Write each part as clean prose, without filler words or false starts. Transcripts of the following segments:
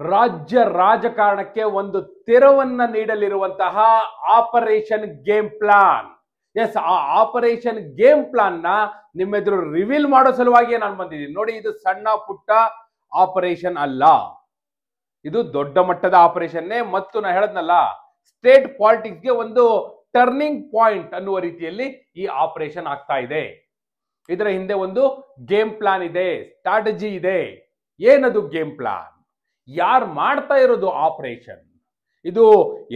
ರಾಜ್ಯ ರಾಜಕಾರಣಕ್ಕೆ ಒಂದು ತೆರವನ್ನ ನೀಡಲಿರುವಂತಹ ಆಪರೇಷನ್ ಗೇಮ್ ಪ್ಲಾನ್. ಎಸ್, ಆ ಆಪರೇಷನ್ ಗೇಮ್ ಪ್ಲಾನ್ ನ ನಿಮ್ಮೆದುರು ರಿವೀಲ್ ಮಾಡೋ ಸಲುವಾಗಿ ನಾನು ಬಂದಿದ್ದೀನಿ. ನೋಡಿ, ಇದು ಸಣ್ಣ ಪುಟ್ಟ ಆಪರೇಷನ್ ಅಲ್ಲ, ಇದು ದೊಡ್ಡ ಮಟ್ಟದ ಆಪರೇಷನ್ನೇ. ಮತ್ತು ನಾ ಹೇಳದ್ನಲ್ಲ, ಸ್ಟೇಟ್ ಪಾಲಿಟಿಕ್ಸ್ಗೆ ಒಂದು ಟರ್ನಿಂಗ್ ಪಾಯಿಂಟ್ ಅನ್ನುವ ರೀತಿಯಲ್ಲಿ ಈ ಆಪರೇಷನ್ ಆಗ್ತಾ ಇದೆ. ಇದರ ಹಿಂದೆ ಒಂದು ಗೇಮ್ ಪ್ಲಾನ್ ಇದೆ, ಸ್ಟ್ರಾಟಜಿ ಇದೆ. ಏನದು ಗೇಮ್ ಪ್ಲಾನ್? ಯಾರು ಮಾಡ್ತಾ ಇರೋದು ಆಪರೇಷನ್? ಇದು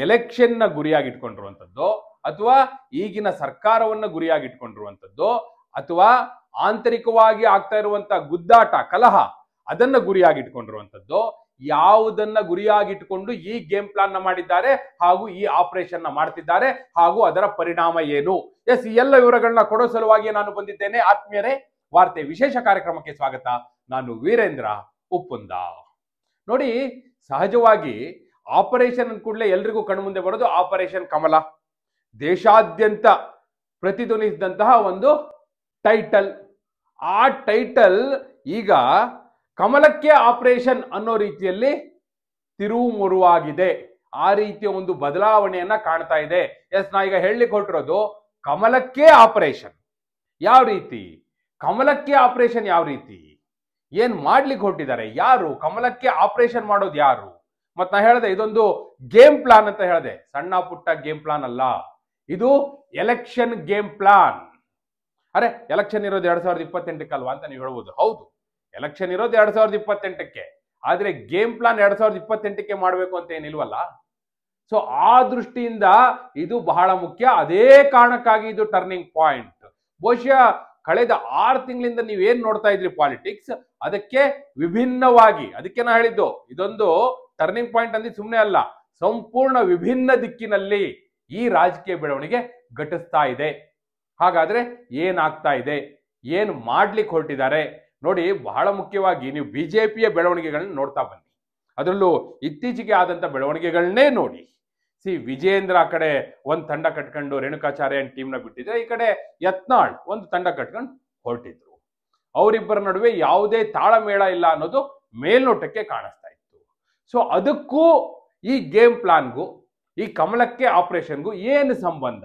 ಎಲೆಕ್ಷನ್ ನ ಗುರಿಯಾಗಿಟ್ಕೊಂಡಿರುವಂತದ್ದು, ಅಥವಾ ಈಗಿನ ಸರ್ಕಾರವನ್ನ ಗುರಿಯಾಗಿಟ್ಕೊಂಡಿರುವಂತದ್ದು, ಅಥವಾ ಆಂತರಿಕವಾಗಿ ಆಗ್ತಾ ಇರುವಂತಹ ಗುದ್ದಾಟ, ಕಲಹ ಅದನ್ನ ಗುರಿಯಾಗಿಟ್ಕೊಂಡಿರುವಂತದ್ದು? ಯಾವುದನ್ನ ಗುರಿಯಾಗಿಟ್ಕೊಂಡು ಈ ಗೇಮ್ ಪ್ಲಾನ್ ನ ಮಾಡಿದ್ದಾರೆ ಹಾಗೂ ಈ ಆಪರೇಷನ್ ನ ಮಾಡ್ತಿದ್ದಾರೆ ಹಾಗೂ ಅದರ ಪರಿಣಾಮ ಏನು? ಎಸ್, ಈ ಎಲ್ಲ ವಿವರಗಳನ್ನ ಕೊಡೋ ಸಲುವಾಗಿ ನಾನು ಬಂದಿದ್ದೇನೆ. ಆತ್ಮೀಯರೇ, ವಾರ್ತೆ ವಿಶೇಷ ಕಾರ್ಯಕ್ರಮಕ್ಕೆ ಸ್ವಾಗತ. ನಾನು ವೀರೇಂದ್ರ ಉಪ್ಪುಂದ. ನೋಡಿ, ಸಹಜವಾಗಿ ಆಪರೇಷನ್ ಕೂಡಲೇ ಎಲ್ರಿಗೂ ಕಣ್ಣು ಮುಂದೆ ಬರೋದು ಆಪರೇಷನ್ ಕಮಲ. ದೇಶಾದ್ಯಂತ ಪ್ರತಿಧ್ವನಿಸಿದಂತಹ ಒಂದು ಟೈಟಲ್. ಆ ಟೈಟಲ್ ಈಗ ಕಮಲಕ್ಕೆ ಆಪರೇಷನ್ ಅನ್ನೋ ರೀತಿಯಲ್ಲಿ ತಿರುವು ಮುರುವಾಗಿದೆ. ಆ ರೀತಿಯ ಒಂದು ಬದಲಾವಣೆಯನ್ನ ಕಾಣ್ತಾ ಇದೆ. ಎಸ್, ನಾ ಈಗ ಹೇಳಲಿಕ್ಕೆ ಹೊರಟಿರೋದು ಕಮಲಕ್ಕೆ ಆಪರೇಷನ್ ಯಾವ ರೀತಿ, ಕಮಲಕ್ಕೆ ಆಪರೇಷನ್ ಯಾವ ರೀತಿ, ಏನ್ ಮಾಡ್ಲಿಕ್ಕೆ ಹೊರಟಿದ್ದಾರೆ, ಯಾರು ಕಮಲಕ್ಕೆ ಆಪರೇಷನ್ ಮಾಡೋದು ಯಾರು? ಮತ್ ನಾ ಹೇಳಿದೆ, ಇದೊಂದು ಗೇಮ್ ಪ್ಲಾನ್ ಅಂತ ಹೇಳಿದೆ. ಸಣ್ಣ ಪುಟ್ಟ ಗೇಮ್ ಪ್ಲಾನ್ ಅಲ್ಲ, ಇದು ಎಲೆಕ್ಷನ್ ಗೇಮ್ ಪ್ಲಾನ್. ಅರೆ, ಎಲೆಕ್ಷನ್ ಇರೋದು 2028 ಅಲ್ವಾ ಅಂತ ನೀವು ಹೇಳ್ಬೋದು. ಹೌದು, ಎಲೆಕ್ಷನ್ ಇರೋದು 2028, ಆದ್ರೆ ಗೇಮ್ ಪ್ಲಾನ್ 2028 ಮಾಡಬೇಕು ಅಂತ ಏನಿಲ್ವಲ್ಲ. ಸೊ ಆ ದೃಷ್ಟಿಯಿಂದ ಇದು ಬಹಳ ಮುಖ್ಯ. ಅದೇ ಕಾರಣಕ್ಕಾಗಿ ಇದು ಟರ್ನಿಂಗ್ ಪಾಯಿಂಟ್. ಬಹುಶಃ ಕಳೆದ 6 ತಿಂಗಳಿಂದ ನೀವೇನ್ ನೋಡ್ತಾ ಇದ್ರಿ ಪಾಲಿಟಿಕ್ಸ್, ಅದಕ್ಕೆ ವಿಭಿನ್ನವಾಗಿ, ಅದಕ್ಕೆ ನಾ ಹೇಳಿದ್ದು ಇದೊಂದು ಟರ್ನಿಂಗ್ ಪಾಯಿಂಟ್ ಅಂದ್ರೆ ಸುಮ್ಮನೆ ಅಲ್ಲ, ಸಂಪೂರ್ಣ ವಿಭಿನ್ನ ದಿಕ್ಕಿನಲ್ಲಿ ಈ ರಾಜಕೀಯ ಬೆಳವಣಿಗೆ ಘಟಿಸ್ತಾ ಇದೆ. ಹಾಗಾದ್ರೆ ಏನಾಗ್ತಾ ಇದೆ, ಏನ್ ಮಾಡ್ಲಿಕ್ಕೆ ಹೊರಟಿದ್ದಾರೆ ನೋಡಿ. ಬಹಳ ಮುಖ್ಯವಾಗಿ ನೀವು ಬಿಜೆಪಿಯ ಬೆಳವಣಿಗೆಗಳನ್ನ ನೋಡ್ತಾ ಬನ್ನಿ. ಅದರಲ್ಲೂ ಇತ್ತೀಚೆಗೆ ಆದಂತ ಬೆಳವಣಿಗೆಗಳನ್ನೇ ನೋಡಿ. ವಿಜೇಂದ್ರ ಆ ಕಡೆ ಒಂದ್ ತಂಡ ಕಟ್ಕೊಂಡು ರೇಣುಕಾಚಾರ್ಯ ಟೀಮ್ ನ ಬಿಟ್ಟಿದ್ರೆ, ಈ ಕಡೆ ಯತ್ನಾಳ್ ಒಂದು ತಂಡ ಕಟ್ಕೊಂಡು ಹೊರಟಿದ್ರು. ಅವರಿಬ್ಬರ ನಡುವೆ ಯಾವುದೇ ತಾಳಮೇಳ ಇಲ್ಲ ಅನ್ನೋದು ಮೇಲ್ನೋಟಕ್ಕೆ ಕಾಣಿಸ್ತಾ ಇತ್ತು. ಸೊ ಅದಕ್ಕೂ ಈ ಗೇಮ್ ಪ್ಲಾನ್ಗೂ ಈ ಕಮಲಕ್ಕೆ ಆಪರೇಷನ್ಗೂ ಏನು ಸಂಬಂಧ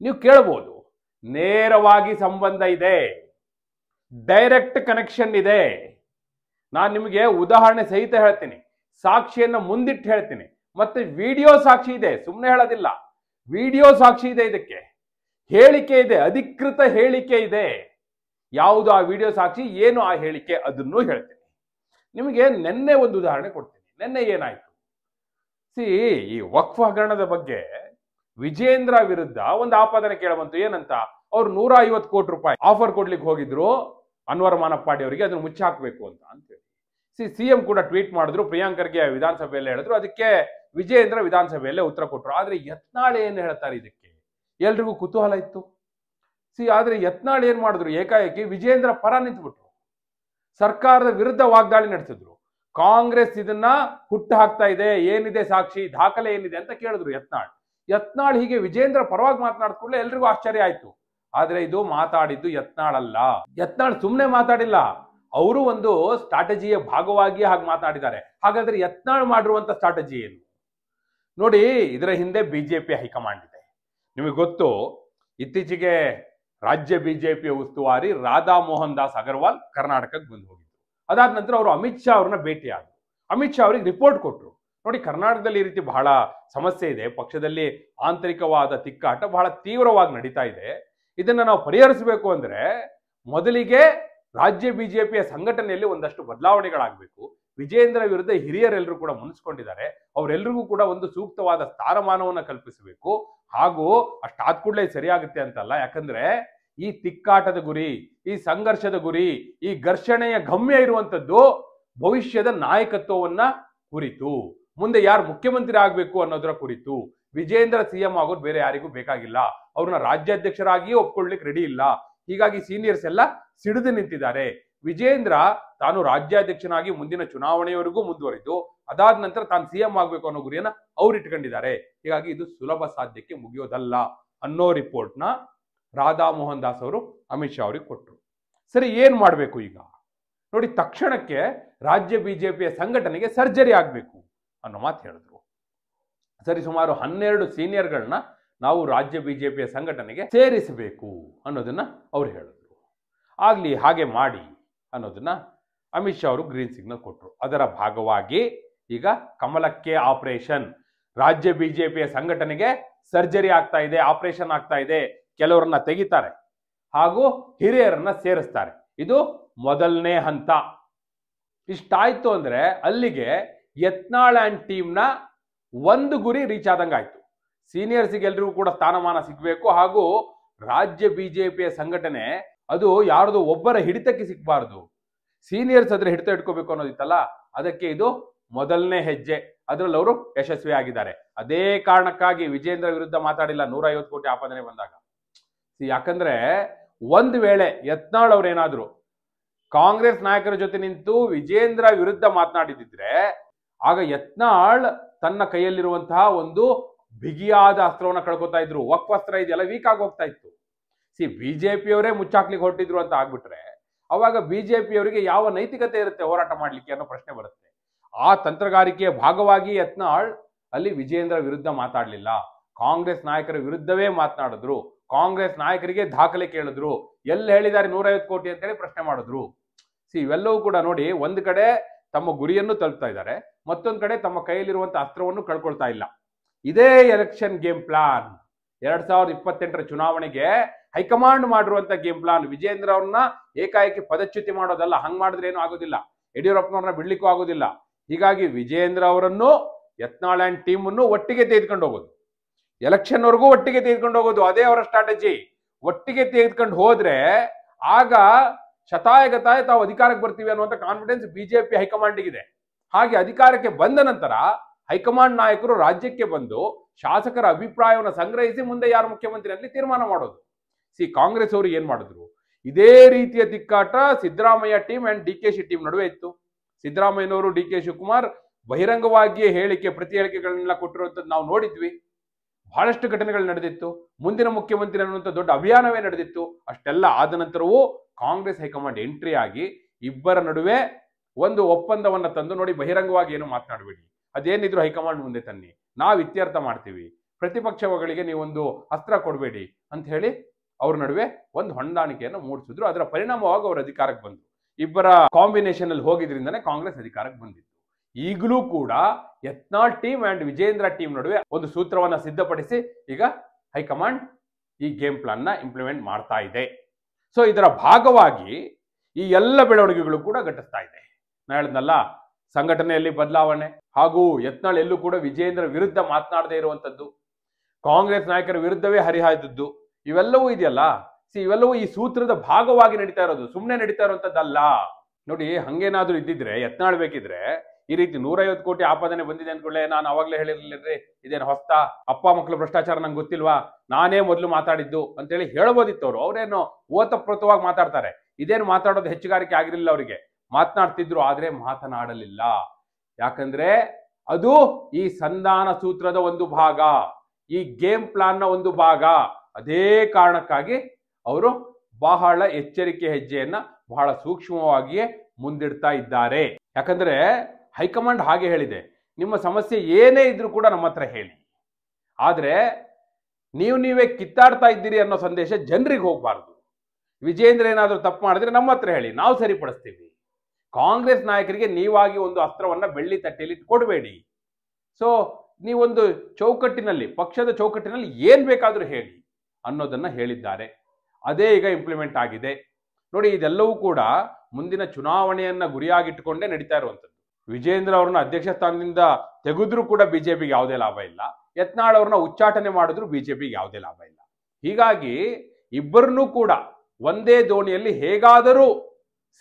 ನೀವು ಕೇಳಬಹುದು. ನೇರವಾಗಿ ಸಂಬಂಧ ಇದೆ, ಡೈರೆಕ್ಟ್ ಕನೆಕ್ಷನ್ ಇದೆ. ನಾನು ನಿಮಗೆ ಉದಾಹರಣೆ ಸಹಿತ ಹೇಳ್ತೀನಿ, ಸಾಕ್ಷಿಯನ್ನ ಮುಂದಿಟ್ಟು ಹೇಳ್ತೀನಿ, ಮತ್ತೆ ವಿಡಿಯೋ ಸಾಕ್ಷಿ ಇದೆ, ಸುಮ್ಮನೆ ಹೇಳೋದಿಲ್ಲ, ವಿಡಿಯೋ ಸಾಕ್ಷಿ ಇದೆ, ಇದಕ್ಕೆ ಹೇಳಿಕೆ ಇದೆ, ಅಧಿಕೃತ ಹೇಳಿಕೆ ಇದೆ. ಯಾವುದು ಆ ವಿಡಿಯೋ ಸಾಕ್ಷಿ, ಏನು ಆ ಹೇಳಿಕೆ, ಅದನ್ನು ಹೇಳ್ತೀನಿ. ನಿಮಗೆ ನಿನ್ನೆ ಒಂದು ಉದಾಹರಣೆ ಕೊಡ್ತೀನಿ. ನಿನ್ನೆ ಏನಾಯ್ತು, ಈ ವಕ್ಫ್ ಹಗರಣದ ಬಗ್ಗೆ ವಿಜೇಂದ್ರ ವಿರುದ್ಧ ಒಂದು ಆಪಾದನೆ ಕೇಳಬಂತು. ಏನಂತ, ಅವ್ರು 150 ಕೋಟಿ ರೂಪಾಯಿ ಆಫರ್ ಕೊಡ್ಲಿಕ್ಕೆ ಹೋಗಿದ್ರು ಅನ್ವರ್ ಮಾನಪ್ಪಾಡಿ ಅವರಿಗೆ, ಅದನ್ನು ಮುಚ್ಚಾಕ್ಬೇಕು ಅಂತ ಹೇಳಿ. ಸಿಎಂ ಕೂಡ ಟ್ವೀಟ್ ಮಾಡಿದ್ರು, ಪ್ರಿಯಾಂಕ್ ಖರ್ಗೆ ವಿಧಾನಸಭೆಯಲ್ಲಿ ಹೇಳಿದ್ರು, ಅದಕ್ಕೆ ವಿಜೇಂದ್ರ ವಿಧಾನಸಭೆಯಲ್ಲೇ ಉತ್ತರ ಕೊಟ್ಟರು. ಆದ್ರೆ ಯತ್ನಾಳ್ ಏನ್ ಹೇಳ್ತಾರೆ ಇದಕ್ಕೆ ಎಲ್ರಿಗೂ ಕುತೂಹಲ ಇತ್ತು. ಆದ್ರೆ ಯತ್ನಾಳ್ ಏನ್ ಮಾಡಿದ್ರು, ಏಕಾಏಕಿ ವಿಜೇಂದ್ರ ಪರ ನಿಂತ್ಬಿಟ್ರು, ಸರ್ಕಾರದ ವಿರುದ್ಧ ವಾಗ್ದಾಳಿ ನಡೆಸಿದ್ರು. ಕಾಂಗ್ರೆಸ್ ಇದನ್ನ ಹುಟ್ಟು ಹಾಕ್ತಾ ಇದೆ, ಏನಿದೆ ಸಾಕ್ಷಿ, ದಾಖಲೆ ಏನಿದೆ ಅಂತ ಕೇಳಿದ್ರು ಯತ್ನಾಳ್ ಹೀಗೆ ವಿಜೇಂದ್ರ ಪರವಾಗಿ ಮಾತನಾಡಿದ ಕೂಡಲೇ ಎಲ್ರಿಗೂ ಆಶ್ಚರ್ಯ ಆಯ್ತು. ಆದ್ರೆ ಇದು ಮಾತಾಡಿದ್ದು ಯತ್ನಾಳ್ ಅಲ್ಲ. ಯತ್ನಾಳ್ ಸುಮ್ಮನೆ ಮಾತಾಡಿಲ್ಲ, ಅವರು ಒಂದು ಸ್ಟ್ರಾಟಜಿಯ ಭಾಗವಾಗಿ ಹಾಗೆ ಮಾತನಾಡಿದ್ದಾರೆ. ಹಾಗಾದ್ರೆ ಯತ್ನಾಳ್ ಮಾಡಿರುವಂತ ಸ್ಟ್ರಾಟಜಿ ಏನು ನೋಡಿ. ಇದರ ಹಿಂದೆ ಬಿಜೆಪಿ ಹೈಕಮಾಂಡ್ ಇದೆ. ನಿಮಗೆ ಗೊತ್ತು, ಇತ್ತೀಚೆಗೆ ರಾಜ್ಯ ಬಿಜೆಪಿಯ ಉಸ್ತುವಾರಿ ರಾಧಾ ಮೋಹನ್ ದಾಸ್ ಅಗರ್ವಾಲ್ ಕರ್ನಾಟಕಕ್ಕೆ ಬಂದು ಹೋಗಿದ್ರು. ಅದಾದ ನಂತರ ಅವರು ಅಮಿತ್ ಶಾ ಅವ್ರನ್ನ ಭೇಟಿಯಾದರು. ಅಮಿತ್ ಶಾ ಅವರಿಗೆ ರಿಪೋರ್ಟ್ ಕೊಟ್ಟರು. ನೋಡಿ, ಕರ್ನಾಟಕದಲ್ಲಿ ಈ ರೀತಿ ಬಹಳ ಸಮಸ್ಯೆ ಇದೆ, ಪಕ್ಷದಲ್ಲಿ ಆಂತರಿಕವಾದ ತಿಕ್ಕಾಟ ಬಹಳ ತೀವ್ರವಾಗಿ ನಡೀತಾ ಇದೆ. ಇದನ್ನ ನಾವು ಪರಿಹರಿಸಬೇಕು ಅಂದ್ರೆ ಮೊದಲಿಗೆ ರಾಜ್ಯ ಬಿಜೆಪಿಯ ಸಂಘಟನೆಯಲ್ಲಿ ಒಂದಷ್ಟು ಬದಲಾವಣೆಗಳಾಗಬೇಕು. ವಿಜೇಂದ್ರ ವಿರುದ್ಧ ಹಿರಿಯರೆಲ್ಲರೂ ಕೂಡ ಮುನಿಸ್ಕೊಂಡಿದ್ದಾರೆ, ಅವರೆಲ್ಲರಿಗೂ ಕೂಡ ಒಂದು ಸೂಕ್ತವಾದ ಸ್ಥಾನಮಾನವನ್ನು ಕಲ್ಪಿಸಬೇಕು. ಹಾಗೂ ಅಷ್ಟಾದ ಕೂಡಲೇ ಸರಿಯಾಗುತ್ತೆ ಅಂತಲ್ಲ, ಯಾಕಂದ್ರೆ ಈ ತಿಕ್ಕಾಟದ ಗುರಿ, ಈ ಸಂಘರ್ಷದ ಗುರಿ, ಈ ಘರ್ಷಣೆಯ ಗಮ್ಯ ಇರುವಂತದ್ದು ಭವಿಷ್ಯದ ನಾಯಕತ್ವವನ್ನ ಕುರಿತು, ಮುಂದೆ ಯಾರು ಮುಖ್ಯಮಂತ್ರಿ ಆಗ್ಬೇಕು ಅನ್ನೋದರ ಕುರಿತು. ವಿಜೇಂದ್ರ ಸಿಎಂ ಆಗೋದು ಬೇರೆ ಯಾರಿಗೂ ಬೇಕಾಗಿಲ್ಲ, ಅವ್ರನ್ನ ರಾಜ್ಯಾಧ್ಯಕ್ಷರಾಗಿಯೇ ಒಪ್ಕೊಳ್ಳಿಕ್ಕೆ ರೆಡಿ ಇಲ್ಲ. ಹೀಗಾಗಿ ಸೀನಿಯರ್ಸ್ ಎಲ್ಲ ಸಿಡಿದು ನಿಂತಿದ್ದಾರೆ. ವಿಜೇಂದ್ರ ತಾನು ರಾಜ್ಯಾಧ್ಯಕ್ಷನಾಗಿ ಮುಂದಿನ ಚುನಾವಣೆಯವರೆಗೂ ಮುಂದುವರಿದು, ಅದಾದ ನಂತರ ತಾನು ಸಿಎಂ ಆಗ್ಬೇಕು ಅನ್ನೋ ಗುರಿಯನ್ನ ಅವ್ರು ಇಟ್ಕೊಂಡಿದ್ದಾರೆ. ಹೀಗಾಗಿ ಇದು ಸುಲಭ ಸಾಧ್ಯಕ್ಕೆ ಮುಗಿಯೋದಲ್ಲ ಅನ್ನೋ ರಿಪೋರ್ಟ್ನ ರಾಧಾ ಮೋಹನ್ ದಾಸ್ ಅವರು ಅಮಿತ್ ಶಾ ಅವರಿಗೆ ಕೊಟ್ಟರು. ಸರಿ, ಏನ್ ಮಾಡ್ಬೇಕು ಈಗ? ನೋಡಿ, ತಕ್ಷಣಕ್ಕೆ ರಾಜ್ಯ ಬಿಜೆಪಿಯ ಸಂಘಟನೆಗೆ ಸರ್ಜರಿ ಆಗಬೇಕು ಅನ್ನೋ ಮಾತು ಹೇಳಿದ್ರು. ಸರಿ, ಸುಮಾರು 12 ಸೀನಿಯರ್ಗಳನ್ನ ನಾವು ರಾಜ್ಯ ಬಿಜೆಪಿಯ ಸಂಘಟನೆಗೆ ಸೇರಿಸಬೇಕು ಅನ್ನೋದನ್ನ ಅವ್ರು ಹೇಳಿದ್ರು. ಆಗ್ಲಿ, ಹಾಗೆ ಮಾಡಿ ಅನ್ನೋದನ್ನ ಅಮಿತ್ ಶಾ ಅವರು ಗ್ರೀನ್ ಸಿಗ್ನಲ್ ಕೊಟ್ಟರು. ಅದರ ಭಾಗವಾಗಿ ಈಗ ಕಮಲಕ್ಕೆ ಆಪರೇಷನ್, ರಾಜ್ಯ ಬಿಜೆಪಿಯ ಸಂಘಟನೆಗೆ ಸರ್ಜರಿ ಆಗ್ತಾ ಇದೆ, ಆಪರೇಷನ್ ಆಗ್ತಾ ಇದೆ. ಕೆಲವರನ್ನ ತೆಗಿತಾರೆ ಹಾಗೂ ಹಿರಿಯರನ್ನ ಸೇರಿಸ್ತಾರೆ. ಇದು ಮೊದಲನೇ ಹಂತ. ಇಷ್ಟಾಯ್ತು ಅಂದ್ರೆ ಅಲ್ಲಿಗೆ ಯತ್ನಾಳ್ ಅಂಡ್ ಟೀಮ್ನ ಒಂದು ಗುರಿ ರೀಚ್ ಆದಂಗಾಯ್ತು. ಸೀನಿಯರ್ಸ್ಗೆ ಎಲ್ರಿಗೂ ಕೂಡ ಸ್ಥಾನಮಾನ ಸಿಗಬೇಕು ಹಾಗೂ ರಾಜ್ಯ ಬಿಜೆಪಿಯ ಸಂಘಟನೆ ಅದು ಯಾರ್ದು ಒಬ್ಬರ ಹಿಡಿತಕ್ಕೆ ಸಿಗಬಾರ್ದು, ಸೀನಿಯರ್ಸ್ ಅದ್ರ ಹಿಡಿತ ಇಟ್ಕೋಬೇಕು ಅನ್ನೋದಿತ್ತಲ್ಲ, ಅದಕ್ಕೆ ಇದು ಮೊದಲನೇ ಹೆಜ್ಜೆ. ಅದರಲ್ಲಿ ಅವರು ಯಶಸ್ವಿ ಆಗಿದ್ದಾರೆ. ಅದೇ ಕಾರಣಕ್ಕಾಗಿ ವಿಜೇಂದ್ರ ವಿರುದ್ಧ ಮಾತಾಡಿಲ್ಲ 150 ಕೋಟಿ ಆಪಾದನೆ ಬಂದಾಗ. ಯಾಕಂದ್ರೆ ಒಂದು ವೇಳೆ ಯತ್ನಾಳ್ ಅವ್ರೇನಾದ್ರು ಕಾಂಗ್ರೆಸ್ ನಾಯಕರ ಜೊತೆ ನಿಂತು ವಿಜೇಂದ್ರ ವಿರುದ್ಧ ಮಾತನಾಡಿದ್ರೆ ಆಗ ಯತ್ನಾಳ್ ತನ್ನ ಕೈಯಲ್ಲಿರುವಂತಹ ಒಂದು ಬಿಗಿಯಾದ ಅಸ್ತ್ರವನ್ನ ಕಳ್ಕೊತಾ ಇದ್ರು. ವಕ್ಫ್ ಅಸ್ತ್ರ ಇದೆಲ್ಲ ವೀಕ್ ಆಗಿ ಹೋಗ್ತಾ ಇತ್ತು. ಬಿಜೆಪಿಯವರೇ ಮುಚ್ಚಾಕ್ಲಿಕ್ಕೆ ಹೊರಟಿದ್ರು ಅಂತ ಆಗ್ಬಿಟ್ರೆ ಅವಾಗ ಬಿಜೆಪಿಯವರಿಗೆ ಯಾವ ನೈತಿಕತೆ ಇರುತ್ತೆ ಹೋರಾಟ ಮಾಡ್ಲಿಕ್ಕೆ ಅನ್ನೋ ಪ್ರಶ್ನೆ ಬರುತ್ತೆ. ಆ ತಂತ್ರಗಾರಿಕೆಯ ಭಾಗವಾಗಿ ಯತ್ನಾಳ್ ಅಲ್ಲಿ ವಿಜೇಂದ್ರ ವಿರುದ್ಧ ಮಾತಾಡ್ಲಿಲ್ಲ, ಕಾಂಗ್ರೆಸ್ ನಾಯಕರ ವಿರುದ್ಧವೇ ಮಾತನಾಡಿದ್ರು. ಕಾಂಗ್ರೆಸ್ ನಾಯಕರಿಗೆ ದಾಖಲೆ ಕೇಳಿದ್ರು, ಎಲ್ಲಿ ಹೇಳಿದ್ದಾರೆ 150 ಕೋಟಿ ಅಂತ ಹೇಳಿ ಪ್ರಶ್ನೆ ಮಾಡಿದ್ರು. ಇವೆಲ್ಲವೂ ಕೂಡ ನೋಡಿ, ಒಂದು ಕಡೆ ತಮ್ಮ ಗುರಿಯನ್ನು ತಲುಪ್ತಾ ಇದ್ದಾರೆ, ಮತ್ತೊಂದು ಕಡೆ ತಮ್ಮ ಕೈಯಲ್ಲಿರುವಂತಹ ಅಸ್ತ್ರವನ್ನು ಕಳ್ಕೊಳ್ತಾ ಇಲ್ಲ. ಇದೇ ಎಲೆಕ್ಷನ್ ಗೇಮ್ ಪ್ಲಾನ್ 2028ರ ಚುನಾವಣೆಗೆ ಹೈಕಮಾಂಡ್ ಮಾಡಿರುವಂತ ಗೇಮ್ ಪ್ಲಾನ್. ವಿಜೇಂದ್ರ ಅವ್ರನ್ನ ಏಕಾಏಕಿ ಪದಚ್ಯುತಿ ಮಾಡೋದಲ್ಲ, ಹಂಗ್ ಮಾಡಿದ್ರೆ ಏನು ಆಗೋದಿಲ್ಲ, ಯಡಿಯೂರಪ್ಪನವ್ರನ್ನ ಬಿಡ್ಲಿಕ್ಕೂ ಆಗೋದಿಲ್ಲ. ಹೀಗಾಗಿ ವಿಜೇಂದ್ರ ಅವರನ್ನು ಯತ್ನಾಳ್ ಅಂಡ್ ಟೀಮ್ ಅನ್ನು ಒಟ್ಟಿಗೆ ತೆಗೆದುಕೊಂಡು ಹೋಗೋದು, ಎಲೆಕ್ಷನ್ ವರೆಗೂ ಒಟ್ಟಿಗೆ ತೆಗೆದುಕೊಂಡು ಹೋಗೋದು, ಅದೇ ಅವರ ಸ್ಟ್ರಾಟಜಿ. ಒಟ್ಟಿಗೆ ತೆಗೆದುಕೊಂಡು ಹೋದ್ರೆ ಆಗ ಶತಾಯಗತಾಯ ತಾವು ಅಧಿಕಾರಕ್ಕೆ ಬರ್ತೀವಿ ಅನ್ನುವಂಥ ಕಾನ್ಫಿಡೆನ್ಸ್ ಬಿಜೆಪಿ ಹೈಕಮಾಂಡ್ಗಿದೆ. ಹಾಗೆ ಅಧಿಕಾರಕ್ಕೆ ಬಂದ ನಂತರ ಹೈಕಮಾಂಡ್ ನಾಯಕರು ರಾಜ್ಯಕ್ಕೆ ಬಂದು ಶಾಸಕರ ಅಭಿಪ್ರಾಯವನ್ನು ಸಂಗ್ರಹಿಸಿ ಮುಂದೆ ಯಾರು ಮುಖ್ಯಮಂತ್ರಿ ಅಂತ ತೀರ್ಮಾನ ಮಾಡೋದು. ಕಾಂಗ್ರೆಸ್ ಅವರು ಏನ್ ಮಾಡಿದ್ರು, ಇದೇ ರೀತಿಯ ತಿಕ್ಕಾಟ Siddaramaiah team and DKShi team ನಡುವೆ ಇತ್ತು. ಸಿದ್ದರಾಮಯ್ಯನವರು ಡಿಕೆ ಶಿವಕುಮಾರ್ ಬಹಿರಂಗವಾಗಿಯೇ ಪ್ರತಿ ಹೇಳಿಕೆಗಳನ್ನೆಲ್ಲ ಕೊಟ್ಟಿರುವಂತದ್ದು ನಾವು ನೋಡಿದ್ವಿ. ಬಹಳಷ್ಟು ಘಟನೆಗಳು ನಡೆದಿತ್ತು. ಮುಂದಿನ ಮುಖ್ಯಮಂತ್ರಿ ಅನ್ನುವಂಥ ದೊಡ್ಡ ಅಭಿಯಾನವೇ ನಡೆದಿತ್ತು. ಅಷ್ಟೆಲ್ಲ ಆದ ನಂತರವೂ ಕಾಂಗ್ರೆಸ್ ಹೈಕಮಾಂಡ್ ಎಂಟ್ರಿ ಆಗಿ ಇಬ್ಬರ ನಡುವೆ ಒಂದು ಒಪ್ಪಂದವನ್ನ ತಂದು, ನೋಡಿ ಬಹಿರಂಗವಾಗಿ ಏನು ಮಾತನಾಡಬೇಡಿ, ಅದೇನಿದ್ರು ಹೈಕಮಾಂಡ್ ಮುಂದೆ ತನ್ನಿ, ನಾವು ಇತ್ಯರ್ಥ ಮಾಡ್ತೀವಿ, ಪ್ರತಿಪಕ್ಷಗಳಿಗೆ ನೀವೊಂದು ಅಸ್ತ್ರ ಕೊಡಬೇಡಿ ಅಂತ ಹೇಳಿ ಅವ್ರ ನಡುವೆ ಒಂದು ಹೊಂದಾಣಿಕೆಯನ್ನು ಮೂಡಿಸಿದ್ರು. ಅದರ ಪರಿಣಾಮವಾಗಿ ಅವರು ಅಧಿಕಾರಕ್ಕೆ ಬಂದ್ರು. ಇಬ್ಬರ ಕಾಂಬಿನೇಷನ್ ಅಲ್ಲಿ ಹೋಗಿದ್ರಿಂದನೇ ಕಾಂಗ್ರೆಸ್ ಅಧಿಕಾರಕ್ಕೆ ಬಂದಿತ್ತು. ಈಗಲೂ ಕೂಡ Yatnal team and Vijayendra team ನಡುವೆ ಒಂದು ಸೂತ್ರವನ್ನ ಸಿದ್ಧಪಡಿಸಿ ಈಗ ಹೈಕಮಾಂಡ್ ಈ ಗೇಮ್ ಪ್ಲಾನ್ ನ ಇಂಪ್ಲಿಮೆಂಟ್ ಮಾಡ್ತಾ ಇದೆ. ಸೊ ಇದರ ಭಾಗವಾಗಿ ಈ ಎಲ್ಲ ಬೆಳವಣಿಗೆಗಳು ಕೂಡ ಘಟಿಸ್ತಾ ಇದೆ. ನಾ ಹೇಳಿದ್ನಲ್ಲ, ಸಂಘಟನೆಯಲ್ಲಿ ಬದಲಾವಣೆ ಹಾಗೂ ಯತ್ನಾಳ್ ಎಲ್ಲೂ ಕೂಡ ವಿಜೇಂದ್ರ ವಿರುದ್ಧ ಮಾತನಾಡದೇ ಇರುವಂತದ್ದು, ಕಾಂಗ್ರೆಸ್ ನಾಯಕರ ವಿರುದ್ಧವೇ ಹರಿಹಾಯ್ದದ್ದು, ಇವೆಲ್ಲವೂ ಇದೆಯಲ್ಲ, ಇವೆಲ್ಲವೂ ಈ ಸೂತ್ರದ ಭಾಗವಾಗಿ ನಡೀತಾ ಇರೋದು, ಸುಮ್ಮನೆ ನಡೀತಾ ಇರುವಂತದ್ದಲ್ಲ. ನೋಡಿ, ಹಂಗೇನಾದ್ರೂ ಇದ್ದಿದ್ರೆ ಯತ್ನಾಳ್ ಬೇಕಿದ್ರೆ ಈ ರೀತಿ 150 ಕೋಟಿ ಆಪಾದನೆ ಬಂದಿದೆ ಅನ್ಕೊಳ್ಳೆ, ನಾನು ಅವಾಗ್ಲೇ ಹೇಳಿರ್ಲಿಲ್ರಿ ಇದೇನು ಹೊಸ್ತಾ, ಅಪ್ಪ ಮಕ್ಕಳು ಭ್ರಷ್ಟಾಚಾರ ನಂಗೆ ಗೊತ್ತಿಲ್ವಾ, ನಾನೇ ಮೊದಲು ಮಾತಾಡಿದ್ದು ಅಂತೇಳಿ ಹೇಳ್ಬೋದಿತ್ತು. ಅವ್ರೇನು ಓತಪ್ರೋತವಾಗಿ ಮಾತಾಡ್ತಾರೆ, ಇದೇನು ಮಾತಾಡೋದು ಹೆಚ್ಚುಗಾರಿಕೆ ಆಗಿರಲಿಲ್ಲ, ಅವರಿಗೆ ಮಾತನಾಡ್ತಿದ್ರು, ಆದ್ರೆ ಮಾತನಾಡಲಿಲ್ಲ. ಯಾಕಂದ್ರೆ ಅದು ಈ ಸಂಧಾನ ಸೂತ್ರದ ಒಂದು ಭಾಗ, ಈ ಗೇಮ್ ಪ್ಲಾನ್ ನ ಒಂದು ಭಾಗ. ಅದೇ ಕಾರಣಕ್ಕಾಗಿ ಅವರು ಬಹಳ ಎಚ್ಚರಿಕೆ ಹೆಜ್ಜೆಯನ್ನ ಬಹಳ ಸೂಕ್ಷ್ಮವಾಗಿಯೇ ಮುಂದಿಡ್ತಾ ಇದ್ದಾರೆ. ಯಾಕಂದ್ರೆ ಹೈಕಮಾಂಡ್ ಹಾಗೆ ಹೇಳಿದೆ, ನಿಮ್ಮ ಸಮಸ್ಯೆ ಏನೇ ಇದ್ರೂ ಕೂಡ ನಮ್ಮ ಹತ್ರ ಹೇಳಿ, ಆದ್ರೆ ನೀವೇ ಕಿತ್ತಾಡ್ತಾ ಇದ್ದೀರಿ ಅನ್ನೋ ಸಂದೇಶ ಜನರಿಗೆ ಹೋಗ್ಬಾರ್ದು. ವಿಜೇಂದ್ರ ಏನಾದ್ರೂ ತಪ್ಪು ಮಾಡಿದ್ರೆ ನಮ್ಮ ಹತ್ರ ಹೇಳಿ, ನಾವು ಸರಿಪಡಿಸ್ತೀವಿ. ಕಾಂಗ್ರೆಸ್ ನಾಯಕರಿಗೆ ನೀವಾಗಿ ಒಂದು ಅಸ್ತ್ರವನ್ನ ಬೆಳ್ಳಿ ತಟ್ಟೆಯಲ್ಲಿ ಕೊಡಬೇಡಿ. ಸೊ ನೀವೊಂದು ಚೌಕಟ್ಟಿನಲ್ಲಿ, ಪಕ್ಷದ ಚೌಕಟ್ಟಿನಲ್ಲಿ ಏನ್ ಬೇಕಾದ್ರೂ ಹೇಳಿ ಅನ್ನೋದನ್ನ ಹೇಳಿದ್ದಾರೆ. ಅದೇ ಈಗ ಇಂಪ್ಲಿಮೆಂಟ್ ಆಗಿದೆ. ನೋಡಿ, ಇದೆಲ್ಲವೂ ಕೂಡ ಮುಂದಿನ ಚುನಾವಣೆಯನ್ನ ಗುರಿಯಾಗಿಟ್ಟುಕೊಂಡೇ ನಡೀತಾ ಇರುವಂತದ್ದು. ವಿಜೇಂದ್ರ ಅವ್ರನ್ನ ಅಧ್ಯಕ್ಷ ಸ್ಥಾನದಿಂದ ತೆಗೆದ್ರೂ ಕೂಡ ಬಿಜೆಪಿಗೆ ಯಾವುದೇ ಲಾಭ ಇಲ್ಲ, ಯತ್ನಾಳ್ ಅವ್ರನ್ನ ಉಚ್ಚಾಟನೆ ಮಾಡಿದ್ರು ಬಿಜೆಪಿಗೆ ಯಾವುದೇ ಲಾಭ ಇಲ್ಲ. ಹೀಗಾಗಿ ಇಬ್ಬರನ್ನೂ ಕೂಡ ಒಂದೇ ದೋಣಿಯಲ್ಲಿ ಹೇಗಾದರೂ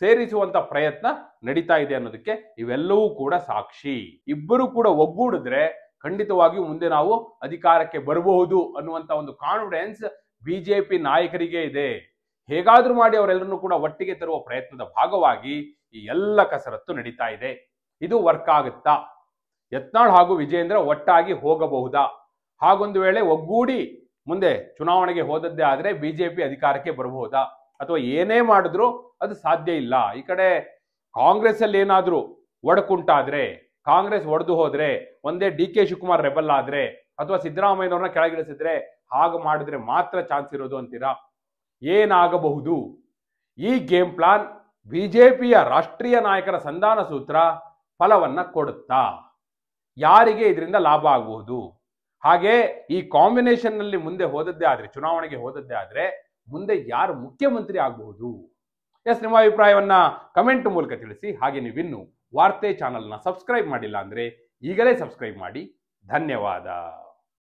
ಸೇರಿಸುವಂತ ಪ್ರಯತ್ನ ನಡೀತಾ ಇದೆ ಅನ್ನೋದಕ್ಕೆ ಇವೆಲ್ಲವೂ ಕೂಡ ಸಾಕ್ಷಿ. ಇಬ್ಬರು ಕೂಡ ಒಗ್ಗೂಡಿದ್ರೆ ಖಂಡಿತವಾಗಿಯೂ ಮುಂದೆ ನಾವು ಅಧಿಕಾರಕ್ಕೆ ಬರಬಹುದು ಅನ್ನುವಂತ ಒಂದು ಕಾನ್ಫಿಡೆನ್ಸ್ ಬಿಜೆಪಿ ನಾಯಕರಿಗೆ ಇದೆ. ಹೇಗಾದ್ರೂ ಮಾಡಿ ಅವರೆಲ್ಲರನ್ನೂ ಕೂಡ ಒಟ್ಟಿಗೆ ತರುವ ಪ್ರಯತ್ನದ ಭಾಗವಾಗಿ ಈ ಎಲ್ಲ ಕಸರತ್ತು ನಡೀತಾ ಇದೆ. ಇದು ವರ್ಕ್ ಆಗುತ್ತಾ? ಯತ್ನಾಳ್ ಹಾಗೂ ವಿಜೇಂದ್ರ ಒಟ್ಟಾಗಿ ಹೋಗಬಹುದಾ? ಹಾಗೊಂದು ವೇಳೆ ಒಗ್ಗೂಡಿ ಮುಂದೆ ಚುನಾವಣೆಗೆ ಹೋದದ್ದೇ ಆದ್ರೆ ಬಿಜೆಪಿ ಅಧಿಕಾರಕ್ಕೆ ಬರಬಹುದಾ? ಅಥವಾ ಏನೇ ಮಾಡಿದ್ರು ಅದು ಸಾಧ್ಯ ಇಲ್ಲ. ಈ ಕಡೆ ಕಾಂಗ್ರೆಸ್ ಅಲ್ಲಿ ಏನಾದ್ರೂ ಒಡಕುಂಟಾದ್ರೆ, ಕಾಂಗ್ರೆಸ್ ಒಡೆದು ಹೋದ್ರೆ, ಒಂದೇ ಡಿ ಕೆ ಶಿವಕುಮಾರ್ ರೆಬಲ್ ಆದ್ರೆ ಅಥವಾ ಸಿದ್ದರಾಮಯ್ಯನವ್ರನ್ನ ಕೆಳಗಿಳಿಸಿದ್ರೆ ಹಾಗೆ ಮಾಡಿದ್ರೆ ಮಾತ್ರ ಚಾನ್ಸ್ ಇರೋದು ಅಂತೀರಾ? ಏನಾಗಬಹುದು? ಈ ಗೇಮ್ ಪ್ಲಾನ್ ಬಿಜೆಪಿಯ ರಾಷ್ಟ್ರೀಯ ನಾಯಕರ ಸಂಧಾನ ಸೂತ್ರ ಫಲವನ್ನ ಕೊಡುತ್ತಾ? ಯಾರಿಗೆ ಇದರಿಂದ ಲಾಭ ಆಗಬಹುದು? ಹಾಗೆ ಈ ಕಾಂಬಿನೇಷನ್ ನಲ್ಲಿ ಮುಂದೆ ಹೋದದ್ದೇ ಆದ್ರೆ, ಚುನಾವಣೆಗೆ ಹೋದದ್ದೇ ಆದ್ರೆ ಮುಂದೆ ಯಾರು ಮುಖ್ಯಮಂತ್ರಿ ಆಗಬಹುದು? ಎಸ್, ನಿಮ್ಮ ಅಭಿಪ್ರಾಯವನ್ನ ಕಮೆಂಟ್ ಮೂಲಕ ತಿಳಿಸಿ. ಹಾಗೆ ನೀವಿನ್ನು ವಾರ್ತೆ ಚಾನೆಲ್ನ ಸಬ್ಸ್ಕ್ರೈಬ್ ಮಾಡಿಲ್ಲ ಅಂದ್ರೆ ಈಗಲೇ ಸಬ್ಸ್ಕ್ರೈಬ್ ಮಾಡಿ. ಧನ್ಯವಾದ.